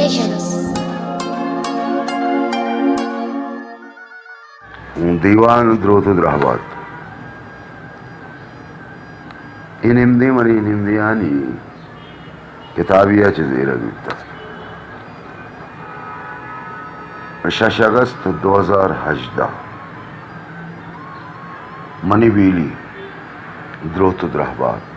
Creations. دیوان دروت درهبات اینimdi మరి اینimdi అని کتابیه چیزی بیتا 6 اگست 2018 منی بیلی دروت درهبات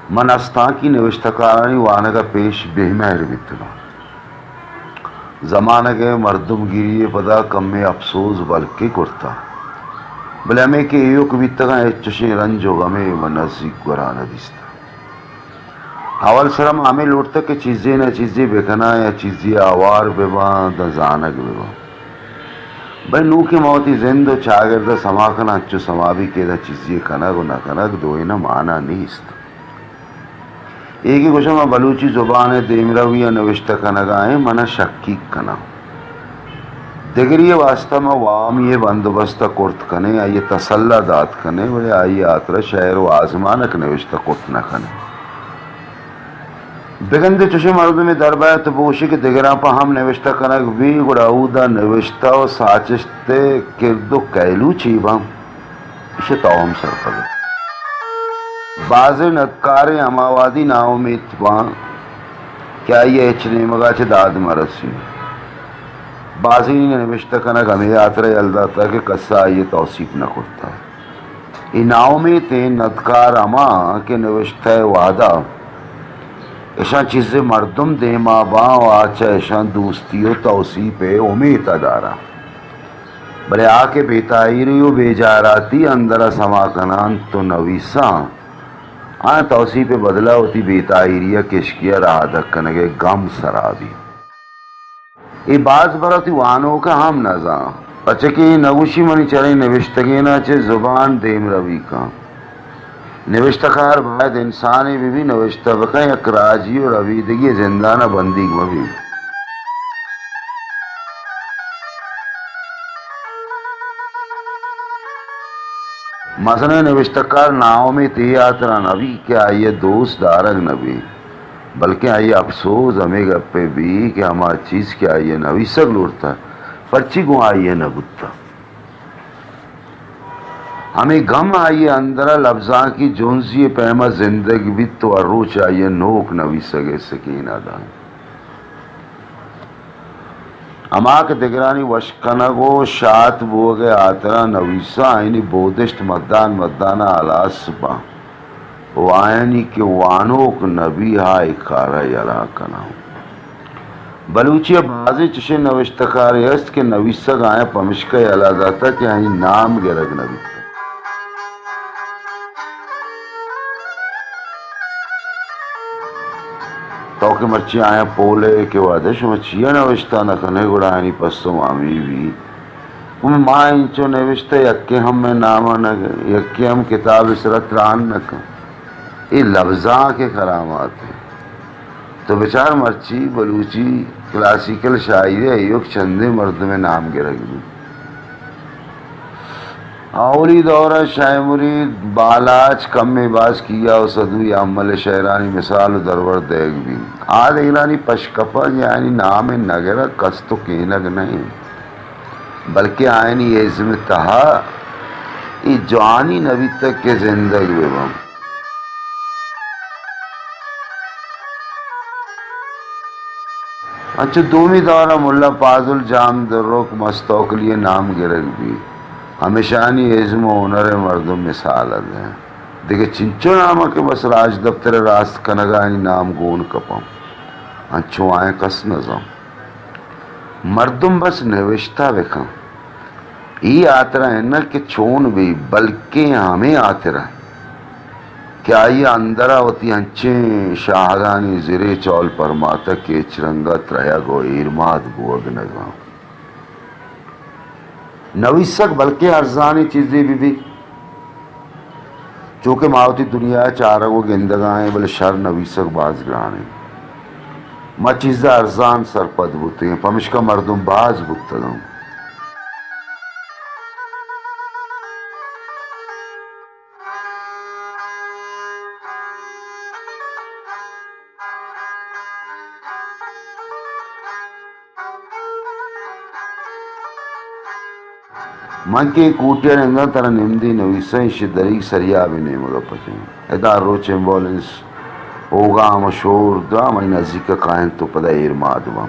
من استا کی نوشتکارانی وانگا پیش بہمہر بیتنا زمانہ کے مردم گیری پدا کم میں افسوس بلکہ کرتا بلے ہمیں کہ ایوک بیتگا چشیں رنج و غمیں منزی گرانا دیستا اول سرم ہمیں لوٹتا کہ چیزیں نہ چیزیں بکنا یا چیزیں آوار بیبان دا زانگ بیبان بھئی نو کی موتی زند و چاگردہ سماکنا اچھو سمابی کے دا چیزیں کنگ و نہ کنگ دوئی نہ مانا نیست ایک ہی کچھ میں بلوچی زبان دیمروی نوشتہ کنگائیں منہ شکیک کنا دگری واسطہ میں وامی بندوبستہ کرت کنے آئیے تسلہ دات کنے بلے آئیے آترہ شہر و آزمانک نوشتہ کرت نہ کنے بگندے چوشے مرد میں دربایا تو بوشی کہ دگران پا ہم نوشتہ کنگ بھی گڑاو دا نوشتہ و ساچشتے کردو کیلو چیبا اسے تاہم سر پڑے بعض ندکار اماوادی ناؤمید وان کیا یہ اچھنے مگا چھ داد مرسی بعضی نے نوشتہ کنگ ہمیں آترہ یلداتا کہ کسا یہ توصیف نہ کرتا یہ ناؤمید ندکار اما کے نوشتہ وعدہ ایشان چیزیں مردم دے ماں باں و آچا ایشان دوستی و توصیف امید دارا بلے آکے بیتائیری و بیجاراتی اندرہ سماکنان تو نویساں آن توصیف بدلا ہوتی بیتائیریہ کشکیہ راہ دکنگے گم سرابی ای باز برتی وانوں کا ہم نظاں پچکی نگوشی منی چرے نوشتگینا چھے زبان دیم روی کا نوشتکار باید انسانی بھی نوشتہ بکیں یک راجی و رویدگی زندانہ بندی بھی مثلا نوشتکار ناؤ میں تیاترہ نبی کہ آئیے دوست دارگ نبی بلکہ آئیے افسوس ہمیں گپے بھی کہ ہمارا چیز کیا آئیے نبی سگ لوٹتا پرچی کو آئیے نبوتا ہمیں غم آئیے اندرہ لفظاں کی جونزی پیما زندگی بھی تو اروچ آئیے نوک نبی سگے سکینہ دان اما کے دگرانی وشکنگو شات بوگے آترا نویسا آئینی بودشت مدانہ آلاس با وائنی کے وانوک نبی ہائی کارا یلا کنا بلوچی بازی چشے نوشتکاری است کہ نویسا گائیں پمشکہ یلا داتا کہ آئینی نام گرگ نبی تو کہ مرچی آیا پولے کے وعدش مچیا نوشتہ نکنے گڑا آنی پسو مامی بھی ماں انچو نوشتہ یکی ہم میں نامہ نگے یکی ہم کتاب اسرت ران نکن یہ لفظاں کے کرامات ہیں تو بچار مرچی بلوچی کلاسیکل شاعری ایوک چندے مرد میں نام گرگ بھی اولی دورہ شاہ مرید بالاچ کم میں باز کیا و صدوی عمل شہرانی مثال درور دیگ بھی آدھ اگلانی پشکپا یعنی نام نگرہ کستو کینگ نہیں بلکہ آئینی عزم تہا ای جوانی نبی تک کے زندگی بم اچھا دومی دورہ ملا پازل جام دروک مستوک لیے نام گرگ بھی ہمیشانی عزم و ہنر مردم مثال ہیں دیکھے چنچو نامہ کے بس راج دفتر راست کنگانی نام گون کپم انچو آئیں کس نظام مردم بس نوشتہ بکھاں ای آترہ ہے نا کہ چون بھی بلکہ ہمیں آترہ کیا یہ اندرہ ہوتی ہنچیں شاہگانی زرے چول پر ماتا کے چرنگت رہا گو ایرماد بوگ نگاں نویسک بلکہ ارزانی چیزیں بھی چونکہ ماوتی دنیا چارگو گندگاہیں بلے شر نویسک باز گرانے ما چیزیں ارزان سرپد بوتے ہیں پمشکا مردم باز بوتا گا manche cutie nella tara nemdi nevisa shidari sariyabi nemo pache eda roche ambulance hoga mashhur da mai nazika kain to pada irmadwa